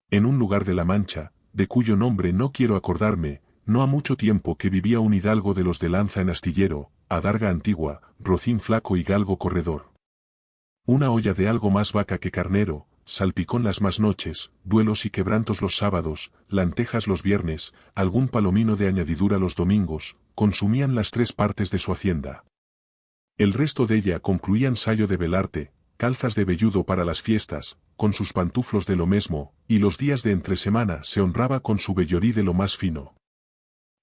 en un lugar de la Mancha, de cuyo nombre no quiero acordarme, no ha mucho tiempo que vivía un hidalgo de los de lanza en astillero, adarga antigua, rocín flaco y galgo corredor. Una olla de algo más vaca que carnero, salpicón las más noches, duelos y quebrantos los sábados, lentejas los viernes, algún palomino de añadidura los domingos, consumían las 3 partes de su hacienda. El resto de ella concluían sayo de velarte, calzas de velludo para las fiestas, con sus pantuflos de lo mesmo, y los días de entre semana se honraba con su vellorí de lo más fino.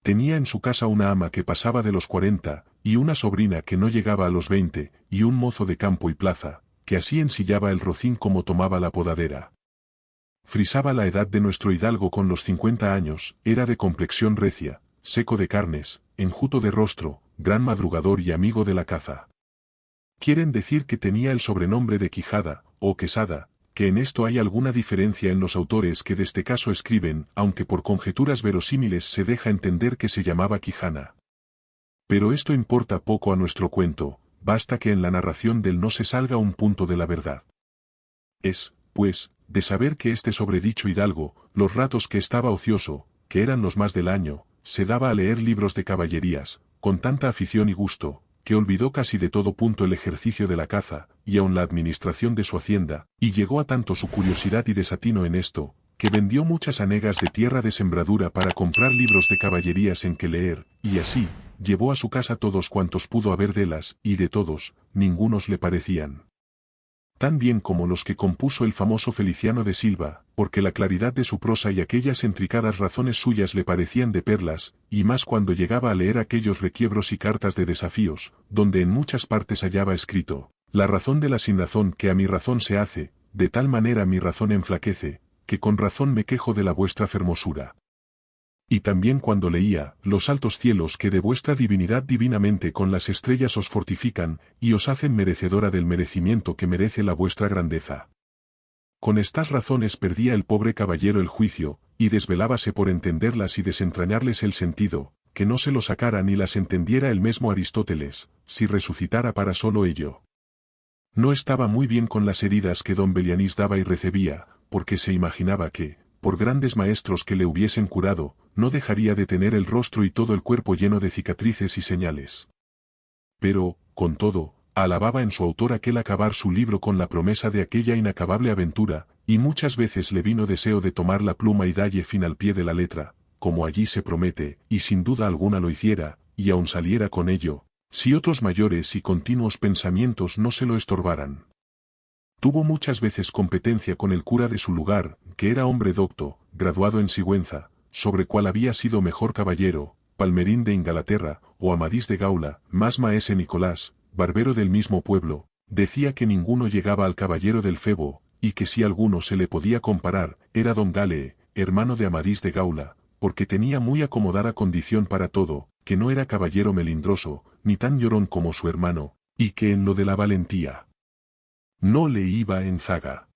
Tenía en su casa una ama que pasaba de los 40, y una sobrina que no llegaba a los 20, y un mozo de campo y plaza, que así ensillaba el rocín como tomaba la podadera. Frisaba la edad de nuestro hidalgo con los 50 años, era de complexión recia, seco de carnes, enjuto de rostro, gran madrugador y amigo de la caza. Quieren decir que tenía el sobrenombre de Quijada, o Quesada, que en esto hay alguna diferencia en los autores que de este caso escriben, aunque por conjeturas verosímiles se deja entender que se llamaba Quijana. Pero esto importa poco a nuestro cuento, basta que en la narración del no se salga un punto de la verdad. Es, pues, de saber que este sobredicho hidalgo, los ratos que estaba ocioso, que eran los más del año, se daba a leer libros de caballerías, con tanta afición y gusto, que olvidó casi de todo punto el ejercicio de la caza, y aun la administración de su hacienda, y llegó a tanto su curiosidad y desatino en esto, que vendió muchas hanegas de tierra de sembradura para comprar libros de caballerías en que leer, y así, llevó a su casa todos cuantos pudo haber delas, y de todos, ningunos le parecían tan bien como los que compuso el famoso Feliciano de Silva, porque la claridad de su prosa y aquellas intricadas razones suyas le parecían de perlas, y más cuando llegaba a leer aquellos requiebros y cartas de desafíos, donde en muchas partes hallaba escrito, la razón de la sinrazón que a mi razón se hace, de tal manera mi razón enflaquece, que con razón me quejo de la vuestra fermosura. Y también cuando leía, los altos cielos que de vuestra divinidad divinamente con las estrellas os fortifican, y os hacen merecedora del merecimiento que merece la vuestra grandeza. Con estas razones perdía el pobre caballero el juicio, y desvelábase por entenderlas y desentrañarles el sentido, que no se lo sacara ni las entendiera el mismo Aristóteles, si resucitara para solo ello. No estaba muy bien con las heridas que don Belianís daba y recebía, porque se imaginaba que, por grandes maestros que le hubiesen curado, no dejaría de tener el rostro y todo el cuerpo lleno de cicatrices y señales. Pero, con todo, alababa en su autor aquel acabar su libro con la promesa de aquella inacabable aventura, y muchas veces le vino deseo de tomar la pluma y dalle fin al pie de la letra, como allí se promete, y sin duda alguna lo hiciera, y aun saliera con ello, si otros mayores y continuos pensamientos no se lo estorbaran. Tuvo muchas veces competencia con el cura de su lugar, que era hombre docto, graduado en Sigüenza, sobre cual había sido mejor caballero, Palmerín de Ingalaterra, o Amadís de Gaula, más maese Nicolás, barbero del mismo pueblo, decía que ninguno llegaba al caballero del Febo, y que si alguno se le podía comparar, era don Galee, hermano de Amadís de Gaula, porque tenía muy acomodada condición para todo, que no era caballero melindroso, ni tan llorón como su hermano, y que en lo de la valentía no le iba en zaga.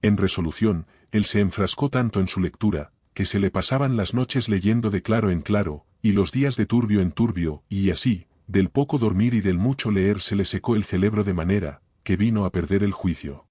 En resolución, él se enfrascó tanto en su lectura, que se le pasaban las noches leyendo de claro en claro, y los días de turbio en turbio, y así, del poco dormir y del mucho leer se le secó el cerebro de manera, que vino a perder el juicio.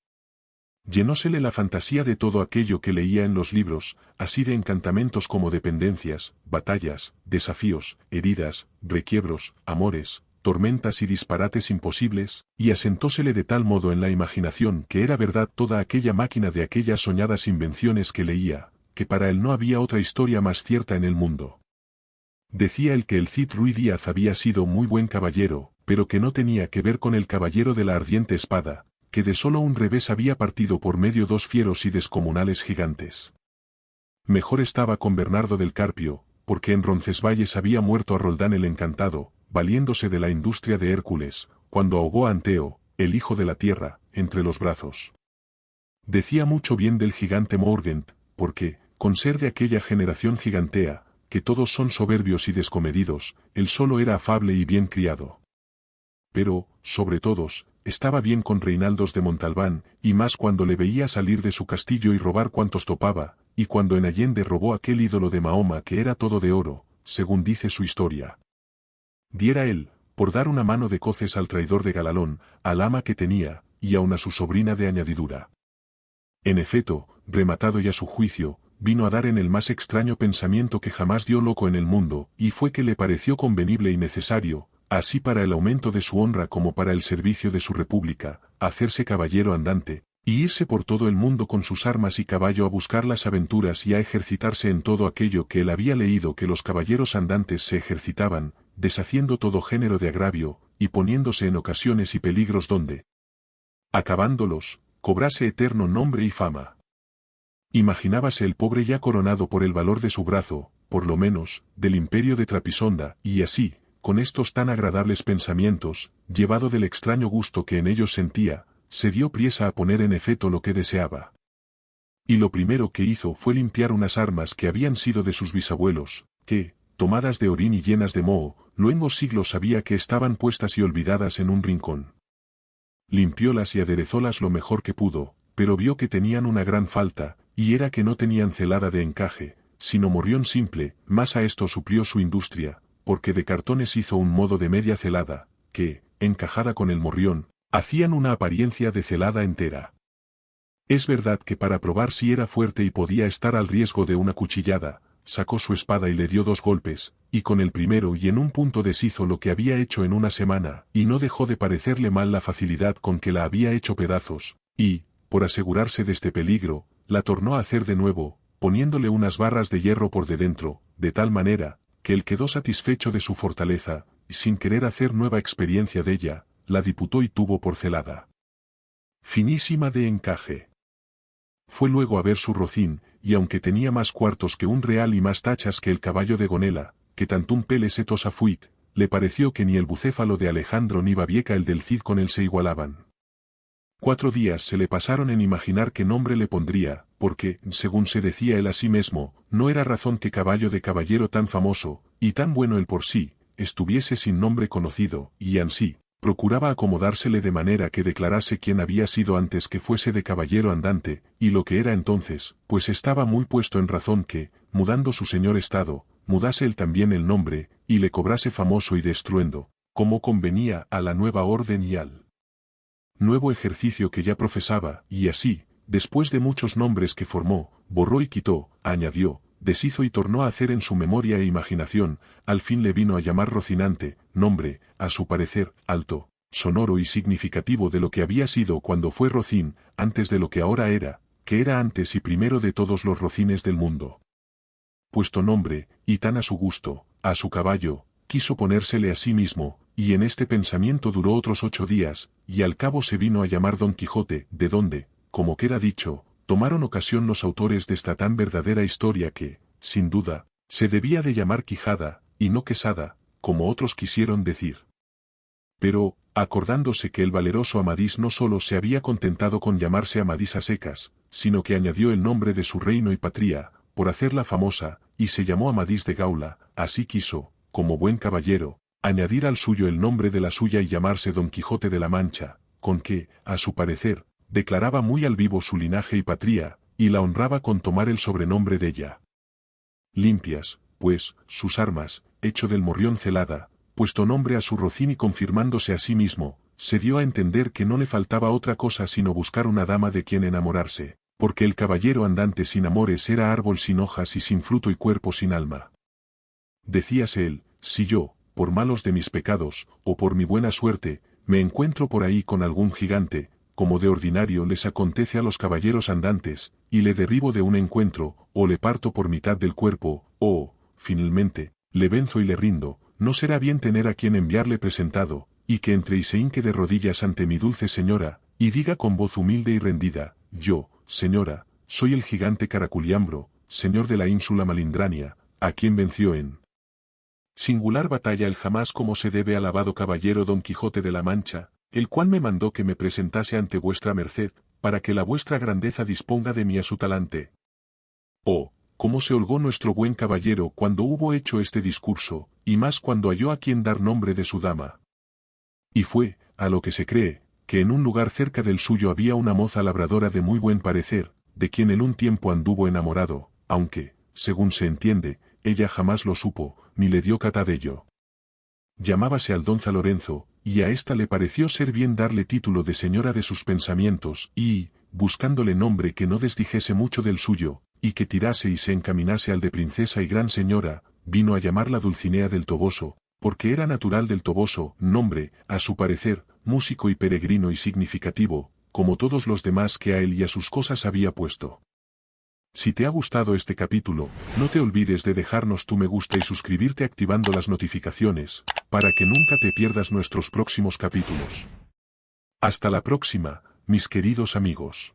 Llenósele la fantasía de todo aquello que leía en los libros, así de encantamentos como dependencias, batallas, desafíos, heridas, requiebros, amores, tormentas y disparates imposibles, y asentósele de tal modo en la imaginación que era verdad toda aquella máquina de aquellas soñadas invenciones que leía, que para él no había otra historia más cierta en el mundo. Decía él que el Cid Ruy Díaz había sido muy buen caballero, pero que no tenía que ver con el caballero de la ardiente espada, que de solo un revés había partido por medio 2 fieros y descomunales gigantes. Mejor estaba con Bernardo del Carpio, porque en Roncesvalles había muerto a Roldán el Encantado, valiéndose de la industria de Hércules, cuando ahogó a Anteo, el hijo de la tierra, entre los brazos. Decía mucho bien del gigante Morgant, porque, con ser de aquella generación gigantea, que todos son soberbios y descomedidos, él solo era afable y bien criado. Pero, sobre todos, estaba bien con Reinaldos de Montalbán, y más cuando le veía salir de su castillo y robar cuantos topaba, y cuando en Allende robó aquel ídolo de Mahoma que era todo de oro, según dice su historia. Diera él, por dar una mano de coces al traidor de Galalón, al ama que tenía, y aun a su sobrina de añadidura. En efecto, rematado ya su juicio, vino a dar en el más extraño pensamiento que jamás dio loco en el mundo, y fue que le pareció convenible y necesario, así para el aumento de su honra como para el servicio de su república, hacerse caballero andante, y irse por todo el mundo con sus armas y caballo a buscar las aventuras y a ejercitarse en todo aquello que él había leído que los caballeros andantes se ejercitaban, deshaciendo todo género de agravio, y poniéndose en ocasiones y peligros donde, acabándolos, cobrase eterno nombre y fama. Imaginábase el pobre ya coronado por el valor de su brazo, por lo menos, del imperio de Trapisonda, y así, con estos tan agradables pensamientos, llevado del extraño gusto que en ellos sentía, se dio priesa a poner en efecto lo que deseaba. Y lo primero que hizo fue limpiar unas armas que habían sido de sus bisabuelos, que, tomadas de orín y llenas de moho, luengos siglos sabía que estaban puestas y olvidadas en un rincón. Limpiólas y aderezólas lo mejor que pudo, pero vio que tenían una gran falta, y era que no tenían celada de encaje, sino morrión simple, más a esto suplió su industria, porque de cartones hizo un modo de media celada, que, encajada con el morrión, hacían una apariencia de celada entera. Es verdad que para probar si era fuerte y podía estar al riesgo de una cuchillada, sacó su espada y le dio 2 golpes, y con el primero y en un punto deshizo lo que había hecho en una semana, y no dejó de parecerle mal la facilidad con que la había hecho pedazos, y, por asegurarse de este peligro, la tornó a hacer de nuevo, poniéndole unas barras de hierro por de dentro, de tal manera, que él quedó satisfecho de su fortaleza, y sin querer hacer nueva experiencia de ella, la diputó y tuvo por celada. Finísima de encaje. Fue luego a ver su rocín, y aunque tenía más cuartos que un real y más tachas que el caballo de Gonela, que tantum pele setosa fuit, le pareció que ni el bucéfalo de Alejandro ni Babieca el del Cid con él se igualaban. 4 días se le pasaron en imaginar qué nombre le pondría, porque, según se decía él a sí mismo, no era razón que caballo de caballero tan famoso, y tan bueno él por sí, estuviese sin nombre conocido, y ansí, procuraba acomodársele de manera que declarase quién había sido antes que fuese de caballero andante, y lo que era entonces, pues estaba muy puesto en razón que, mudando su señor estado, mudase él también el nombre, y le cobrase famoso y de estruendo, como convenía a la nueva orden y al nuevo ejercicio que ya profesaba, y así, después de muchos nombres que formó, borró y quitó, añadió, deshizo y tornó a hacer en su memoria e imaginación, al fin le vino a llamar Rocinante, nombre, a su parecer, alto, sonoro y significativo de lo que había sido cuando fue Rocín, antes de lo que ahora era, que era antes y primero de todos los rocines del mundo. Puesto nombre, y tan a su gusto, a su caballo, quiso ponérsele a sí mismo, y en este pensamiento duró otros 8 días, y al cabo se vino a llamar Don Quijote, de donde, como queda dicho, tomaron ocasión los autores de esta tan verdadera historia que, sin duda, se debía de llamar Quijada, y no Quesada, como otros quisieron decir. Pero, acordándose que el valeroso Amadís no sólo se había contentado con llamarse Amadís a secas, sino que añadió el nombre de su reino y patria, por hacerla famosa, y se llamó Amadís de Gaula, así quiso, como buen caballero, añadir al suyo el nombre de la suya y llamarse Don Quijote de la Mancha, con que, a su parecer, declaraba muy al vivo su linaje y patria, y la honraba con tomar el sobrenombre de ella. Limpias, pues, sus armas, hecho del morrión celada, puesto nombre a su rocín y confirmándose a sí mismo, se dio a entender que no le faltaba otra cosa sino buscar una dama de quien enamorarse, porque el caballero andante sin amores era árbol sin hojas y sin fruto y cuerpo sin alma. Decíase él, si yo, por malos de mis pecados, o por mi buena suerte, me encuentro por ahí con algún gigante, como de ordinario les acontece a los caballeros andantes, y le derribo de un encuentro, o le parto por mitad del cuerpo, o, finalmente, le venzo y le rindo, no será bien tener a quien enviarle presentado, y que entre y se hinque de rodillas ante mi dulce señora, y diga con voz humilde y rendida, yo, señora, soy el gigante Caraculiambro, señor de la ínsula Malindrania, a quien venció en singular batalla el jamás como se debe alabado caballero Don Quijote de la Mancha, el cual me mandó que me presentase ante vuestra merced, para que la vuestra grandeza disponga de mí a su talante. Oh, cómo se holgó nuestro buen caballero cuando hubo hecho este discurso, y más cuando halló a quien dar nombre de su dama. Y fue, a lo que se cree, que en un lugar cerca del suyo había una moza labradora de muy buen parecer, de quien en un tiempo anduvo enamorado, aunque, según se entiende, ella jamás lo supo, ni le dio cata de ello. Llamábase Aldonza Lorenzo, y a ésta le pareció ser bien darle título de señora de sus pensamientos, y, buscándole nombre que no desdijese mucho del suyo, y que tirase y se encaminase al de princesa y gran señora, vino a llamarla Dulcinea del Toboso, porque era natural del Toboso, nombre, a su parecer, músico y peregrino y significativo, como todos los demás que a él y a sus cosas había puesto. Si te ha gustado este capítulo, no te olvides de dejarnos tu me gusta y suscribirte activando las notificaciones, para que nunca te pierdas nuestros próximos capítulos. Hasta la próxima, mis queridos amigos.